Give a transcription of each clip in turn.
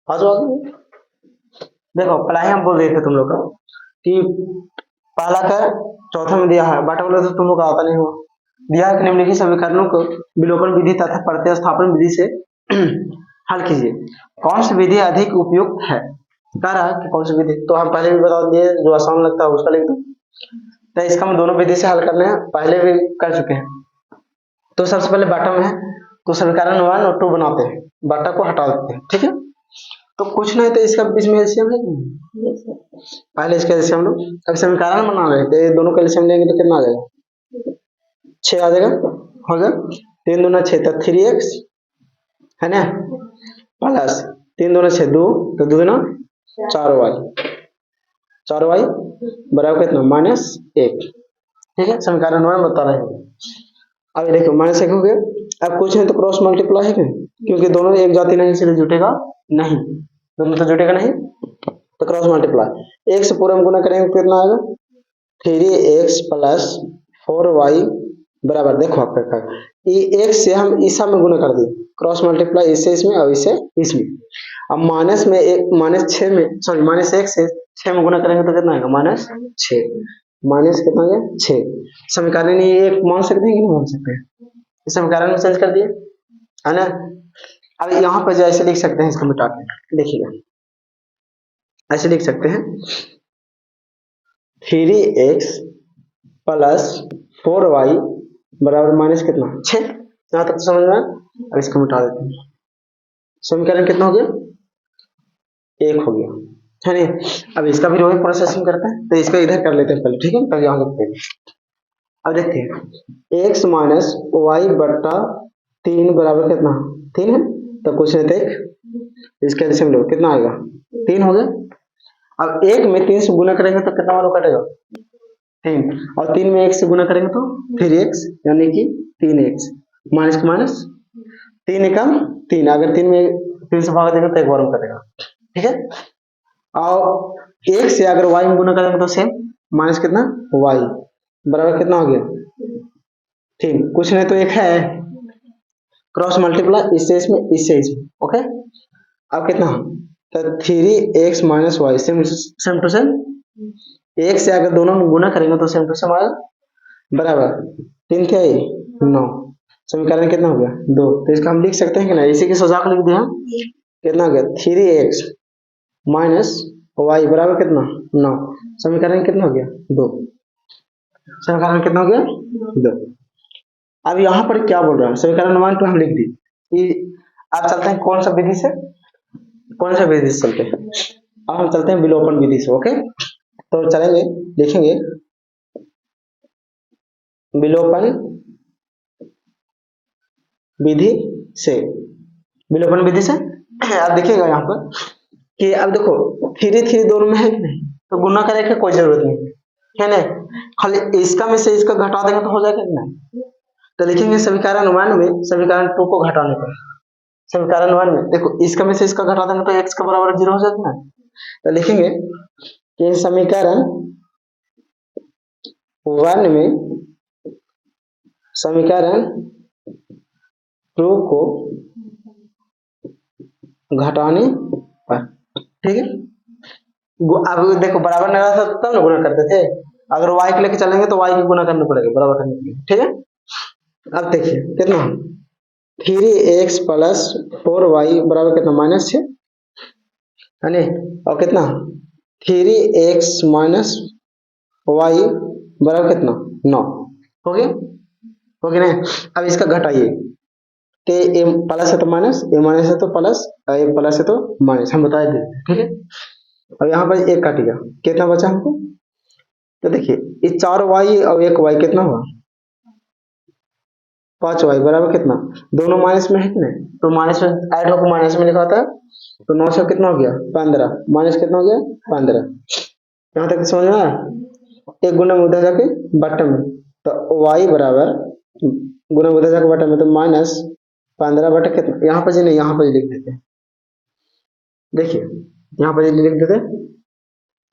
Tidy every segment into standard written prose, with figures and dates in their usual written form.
आ जाओ आगे। देखो पढ़ाई हम बोल रहे थे तुम लोग को कि पहला का चौथा में दिया है, बाटा वाला तो तुम लोग का आता नहीं हो। दिया है कि निम्नलिखित समीकरणों को विलोपन विधि तथा प्रतिस्थापन विधि से हल कीजिए। कौन सी विधि अधिक उपयुक्त है? कह रहा है कि कौन सी विधि, तो हम पहले भी बता दिए, जो आसान लगता है उसका लिख दो। तो इसका हम दोनों विधि से हल करने हैं, पहले भी कर चुके हैं। तो सबसे पहले बाटा में है, तो समीकरण 1 और 2 बनाते हैं, बाटा को हटा देते हैं, ठीक है। तो कुछ नहीं तो इसका बीच में एलसीएम है कि नहीं? पहले इसका एलसीएम लो। अब समीकरण बना रहे थे, दोनों का एलसीएम लेंगे तो कितना आ जाएगा? 6 आ जाएगा, हो गया। 3 दूना 6 तो 3x है ना, प्लस 3 दूना 6 2, तो 2 दूना 4y, 4y बराबर कितना? -1, ठीक है। समीकरण 1 बता रहे हैं। अब देखो -1 हो गया। अब कुछ नहीं तो क्रॉस मल्टीप्लाई है क्या? क्योंकि दोनों एक जाति नहीं, इसलिए जुटेगा नहीं, दोनों तो जुटेगा नहीं, तो क्रॉस मल्टीप्लाई। एक से पूरा में गुना करेंगे तो कितना आएगा? 3x प्लस 4y बराबर, देखो आपका ये एक से हम ईसा में गुना कर दिए, क्रॉस मल्टीप्लाई इससे इसमें और इससे इसमें। अब माइनस में एक, -6 में, सॉरी -1 से 6 में गुना करेंगे तो कितना आएगा? -6, माइनस कितना आ गया? 6। समीकरण ये एक मान सकते हैं कि नहीं मान सकते हैं? इस समीकरण में चेंज कर दिए, है ना। अब यहाँ पर जैसे लिख सकते हैं, इसको मिटा के देखिएगा, ऐसे लिख सकते हैं 3x प्लस 4y बराबर माइनस कितना? 6। यहाँ तक तो समझ में आया। अब इसको मिटा देते हैं, समीकरण कितना हो गया? 1 हो गया, है नहीं। अब इसका भी वही प्रोसेसिंग करते हैं, तो इसको इधर कर लेते हैं पहले, ठीक है, तब यहाँ लिखते हैं। अब देखते हैं x माइनस वाई बट्टा 3 बराबर कितना? 3 है, तो कुछ नहीं तो इसका एलसीएम लो, कितना आएगा? 3 हो गया। अब 1 में 3 से गुना करेंगे तो कितना वाला कटेगा? 3, और 3 में 1 से गुना करेंगे तो 3x, यानी कि 3x, माइनस का माइनस, 3 एकम 3, अगर 3 में 3 से भाग देंगे तो एक बार में कटेगा, ठीक है। और 1 से अगर y में गुना करेंगे तो सेम, माइनस कितना? y बराबर कितना हो गया? 3, कुछ नहीं तो एक है, क्रॉस मल्टीप्लाई इससे इसमें, इससे इसमें, ओके। अब कितना? तो 3x minus y same to same, 1 से अगर दोनों में गुना करेंगे तो सेम टू सेम आएगा, बराबर 3 क्या है? 9। समीकरण कितना हो गया? 2। तो इसका हम लिख सकते हैं कि नहीं? इसी की सजा को लिख दिया, कितना हो गया? 3x माइनस वाई बराबर कितना? 9। समीकरण कितना हो गया? 2। समीकरण कितना हो गया? 2। अब यहाँ पर क्या बोल रहा है? समीकरण 1 तो हम लिख दी कि अब चलते हैं कौन सा विधि से, कौन सा विधि से चलते हैं? अब हम चलते हैं विलोपन विधि से, ओके। तो चलेंगे, लिखेंगे विलोपन विधि से, विलोपन विधि से। अब देखिएगा यहाँ पर कि अब देखो 3 दोनों में है कि नहीं, तो गुना करने की कोई जरूरत नहीं है ना, खाली इसका में से इसका घटा देंगे तो हो जाएगा कि नहीं। तो लिखेंगे समीकरण 1 में समीकरण 2 को घटाने पर, समीकरण 1 में देखो इसका में से इसका घटा देंगे तो x का बराबर 0 हो जाता है। तो लिखेंगे कि समीकरण 1 में समीकरण 2 को घटाने पर, ठीक है। अब देखो बराबर नहीं रहता तब ना गुना करते थे, अगर y के लेके चलेंगे तो y की गुना करना पड़ेगा बराबर करने के लिए, ठीक है। अब देखिए कितना, 3x प्लस 4y बराबर कितना? -6, है ना। और कितना? 3x माइनस वाई बराबर कितना? 9। हो गया, हो गया नहीं। अब इसका घटाइए, तो ए प्लस है तो माइनस, ए माइनस है तो प्लस, ए प्लस है तो माइनस, हम बता देते हैं, ठीक है। अब यहाँ पर एक काटेगा, कितना बचा हमको? तो देखिए ये 4y और 1y कितना हुआ? 5y बराबर कितना? दोनों माइनस में है कि नहीं, तो माइनस में ऐड होकर माइनस में लिखा होता है, तो 9 से कितना हो गया? 15, माइनस कितना हो गया? 15। यहाँ तक समझ में आया? एक गुना में उधर जाके बटन में, तो y बराबर गुना में उधर जाके बटन में, तो -15 बटा कितना? यहाँ पर जी नहीं, यहाँ पर लिख देते हैं, देखिए यहाँ पर लिख देते हैं,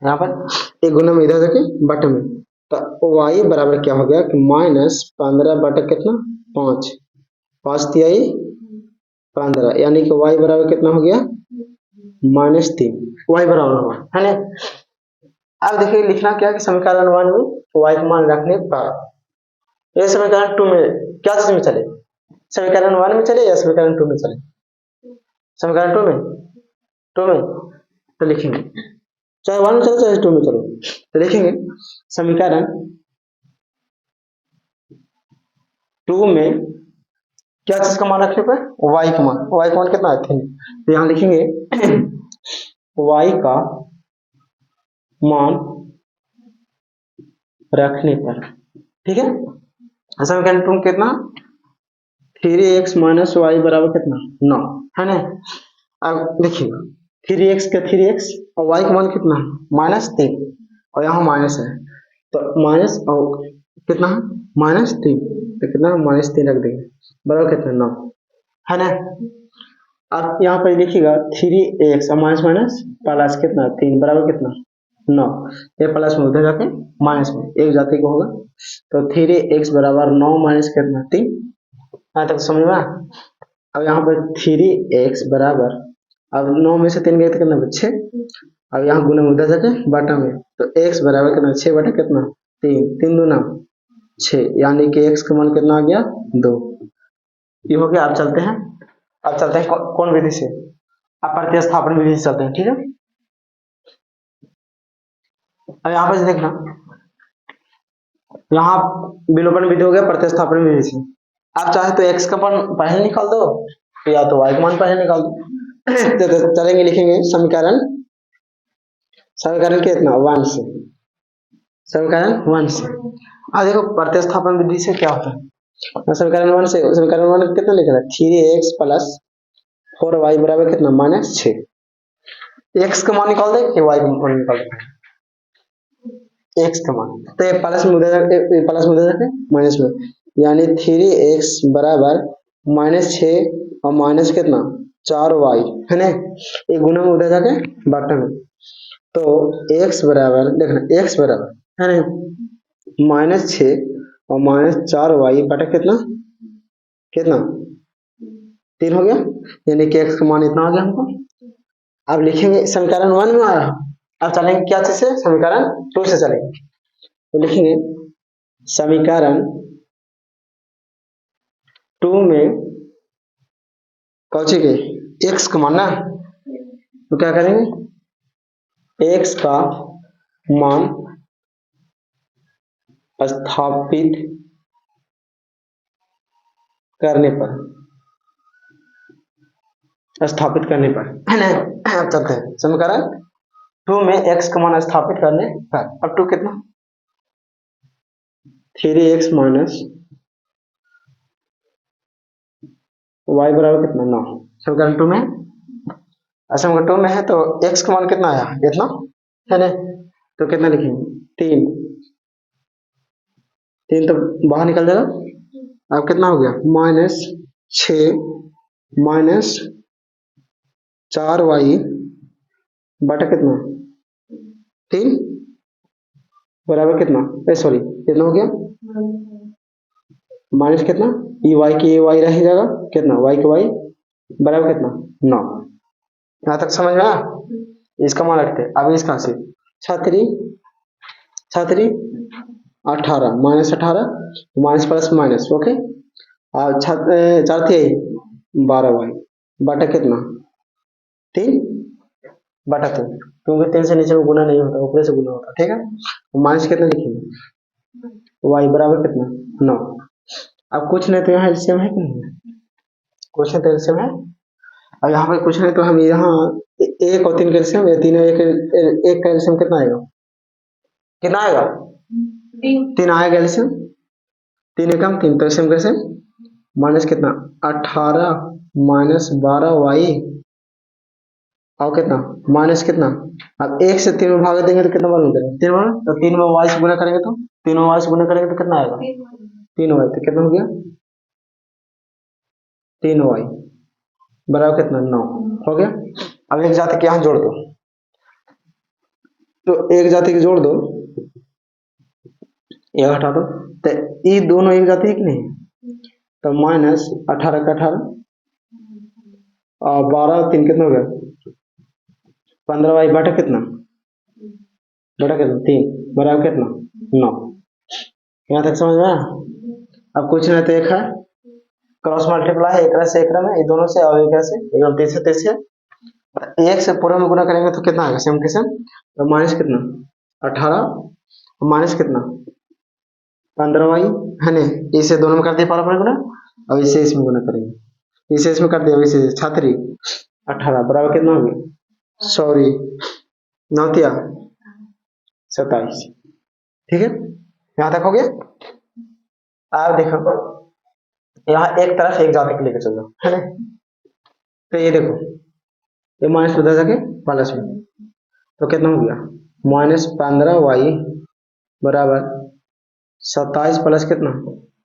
यहाँ पर एक गुना में इधर जाके बटन में, तो y बराबर क्या हो गया कि -15 बटा कितना? 5, 5 तिहाई 15, यानी कि y बराबर कितना हो गया? -3 y बराबर हुआ है ना। अब देखिए लिखना क्या है कि समीकरण 1 में y का मान रखने पर ये समीकरण 2 में क्या चीज में चले, समीकरण 1 में चले या समीकरण 2 में चले, समीकरण 2 में तो लिखेंगे चाहे 1 में चलो चाहे 2 में चलो, तो लिखेंगे समीकरण 2 में क्या चीज का मान रखने पर y का मान कितना है 3, तो यहाँ लिखेंगे y का मान रखने पर, ठीक है। समीकरण 2 कितना 3x माइनस वाई बराबर कितना 9 है ना। अब देखिए 3x का 3x और y का मान कितना -3 और यहाँ माइनस है तो माइनस और कितना -3 तो कितना -3 रख देंगे बराबर कितना 9 है ना। अब यहाँ पर देखिएगा 3x और माइनस माइनस प्लस कितना 3 बराबर कितना 9, ये प्लस में उधर जाके माइनस में एक जाति को होगा तो 3x बराबर 9 माइनस कितना 3, यहाँ तक समझ में। अब यहाँ पर 3x बराबर अब 9 में से 3 गए तो कितना 6, अब यहाँ गुना में उधर जाके बटा में तो x बराबर कितना 6 बटा कितना 3, 3 दूना 6 यानी कि x का मान कितना आ गया 2, ये हो गया। अब चलते हैं कौन विधि से, अब प्रतिस्थापन विधि से चलते हैं, ठीक है। अब यहाँ पर देखना यहाँ विलोपन विधि हो गया प्रतिस्थापन विधि से, आप चाहे तो x का मान पहले निकाल दो या तो y का मान पहले निकाल दो तो चलेंगे लिखेंगे समीकरण कितना 1 से, समीकरण 1 से। अब देखो प्रतिस्थापन विधि से क्या होता है, समीकरण 1 से समीकरण 1 कितना लिखना है 3x प्लस 4y बराबर कितना -6, x का मान निकाल दे कि y का मान निकाल दे, x का मान तो ये प्लस में उधर जाके माइनस में यानी 3x बराबर -6 और माइनस कितना 4y है ना, ये गुना में उधर जाके बटा में तो x बराबर देखना x बराबर है ना -6 और -4y बटा कितना 3 हो गया, यानी कि x का मान इतना आ गया हमको। अब लिखेंगे समीकरण 1 में आया, अब चलेंगे क्या चीज से समीकरण 2 से चलेंगे, तो लिखेंगे समीकरण 2 में कौची के x का मान ना, तो क्या करेंगे x का मान स्थापित करने पर है ना। अब चलते हैं समीकरण 2 में x का मान स्थापित करने पर, अब 2 कितना 3x माइनस y बराबर कितना 9, समीकरण 2 में समीकरण 2 में है तो x का मान कितना आया इतना है ना, तो कितना लिखेंगे 3 तो बाहर निकल जाएगा, अब कितना हो गया -6 माइनस 4y बटा कितना 3 बराबर कितना सॉरी कितना हो गया माइनस कितना ये y की y रह जाएगा कितना y का y बराबर कितना 9, यहाँ तक समझ में आया। इसका मान रखते हैं अब इसका से 6 3 18 -18 माइनस प्लस माइनस ओके, और 4 3 12y बटा कितना 3 बटा 3, क्योंकि 3 से नीचे में गुना नहीं होता ऊपर से गुना होता, ठीक है। माइनस कितना लिखेंगे y बराबर कितना 9, अब कुछ नहीं तो यहाँ एलसीएम है कि नहीं, कुछ नहीं तो एलसीएम है, अब यहाँ पे कुछ नहीं तो हम यहाँ 1 और 3 का एलसीएम या 3 और 1 का एलसीएम कितना आएगा 3 आएगा एलसीएम 3 एकम 3 तो एलसीएम कैसे माइनस कितना 18 माइनस 12y और कितना माइनस कितना, अब 1 से 3 में भाग देंगे तो कितना बन जाएगा 3 बना, तो 3 में y से गुना करेंगे तो 3 में y से गुना करेंगे तो कितना आएगा 3y, तो कितना हो गया 3y बराबर कितना 9 हो गया। अब एक जाति के यहाँ जोड़ दो, तो एक जाति के जोड़ दो ये हटा दो, तो ये दोनों एक जाति है कि नहीं, तो -18 का 18 और 12 3 कितना हो गया 15y बटा कितना, 3 बराबर कितना 9। यहाँ तक समझ में आया? अब कुछ नहीं तो एक है क्रॉस मल्टीप्लाई है, एक से एक में ये दोनों से और एक से एकदम 3 से 3 से एक से पूरे में गुना करेंगे तो कितना आएगा सेम टू सेम, तो माइनस कितना 18 माइनस कितना 15y है नहीं, इसे दोनों में कर दिया पारा पर गुना, अब इसे इसमें गुना करेंगे, इसे इसमें कर दिया, इसे छात्री 18 बराबर कितना हो गया, सॉरी 9 तिया 27। ठीक है, यहाँ तक हो गया। अब देखो यहाँ एक तरफ एक जाने के लेकर चल जाओ है ना, तो ये देखो ये माइनस उधर जाके प्लस में, तो कितना हो गया -15y बराबर 27 प्लस कितना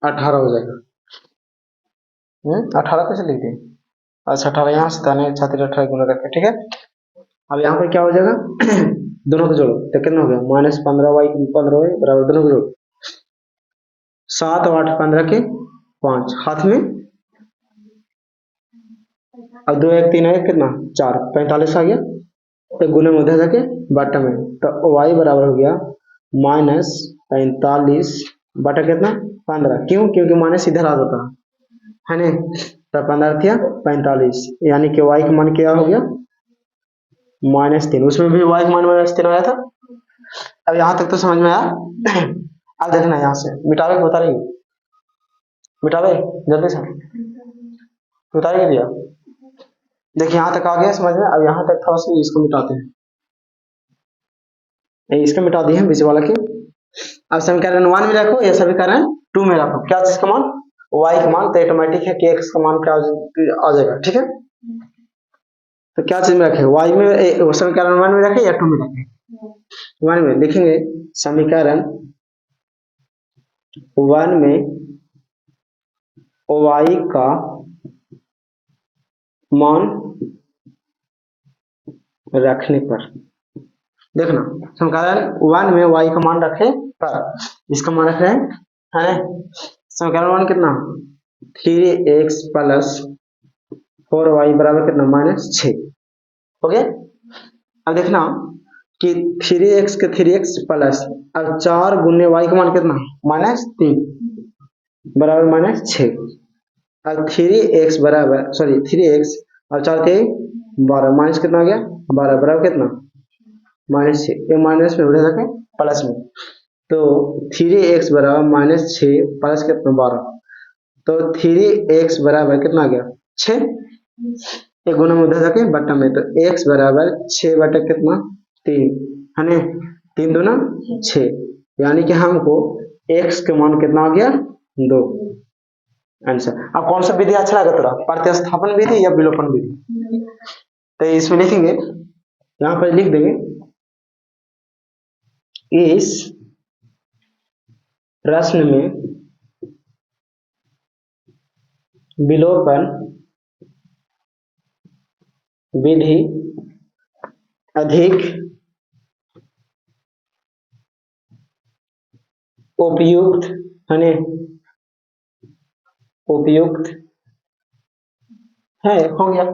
18 हो जाएगा। 18 कैसे लिखते हैं, अच्छा 18 यहाँ से ताने छात्र 18 गुना करके, ठीक है। अब यहाँ पर क्या हो जाएगा दोनों को जोड़ो तो कितना हो गया -15y 15y बराबर, दोनों को जोड़ो 7 और 8 15 के 5 हाथ में, अब 2 1 3 1 कितना 4 45 आ गया, तो गुने में उधर जाके बटा में, तो y बराबर हो गया -45 बटा कितना 15, क्यों क्योंकि माइनस इधर आ जाता है ना, तो 15 थिया 45, यानी कि y का मान क्या हो गया -3, उसमें भी y का मान -3 आया था। अब यहाँ तक तो समझ में आया। अब देखना यहाँ से मिटावे बता रही, मिटावे जल्दी से उतारेंगे भैया, देखिए यहाँ तक आ गया समझ में। अब यहाँ तक थोड़ा सा इसको मिटाते हैं, इसको मिटा दिए हैं बीच वाला के। अब समीकरण 1 में रखो या समीकरण 2 में रखो, क्या चीज का मान y का मान, तो ऑटोमेटिक है कि x का मान क्या आ जाएगा, ठीक है। तो क्या चीज में रखे, y में समीकरण 1 में रखे या 2 में रखे, 1 में लिखेंगे समीकरण 1 में y का मान रखने पर, देखना समीकरण 1 में y का मान रखे पर, इसका मान रख रहे हैं समीकरण 1 कितना 3x प्लस 4y बराबर कितना -6 हो गया। अब देखना कि 3x के 3x प्लस, अब 4 गुने y का मान कितना -3 बराबर -6, अब 3x बराबर सॉरी 3x और 4 के 12 माइनस कितना आ गया 12 बराबर कितना -6, ये माइनस में उधर जाके प्लस में, तो 3x बराबर -6 प्लस कितना 12, तो 3x बराबर कितना आ गया 6, एक गुना में उधर जाके बट्टा में, तो x बराबर 6 बटा कितना 3 है ना, 3 दूना 6, यानी कि हमको x के मान कितना आ गया 2 आंसर। अब कौन सा विधि अच्छा लगा थोड़ा, प्रतिस्थापन विधि या विलोपन विधि, तो इसमें लिखेंगे यहाँ पर लिख देंगे इस प्रश्न में विलोपन विधि अधिक उपयुक्त है, उपयुक्त है, हो गया।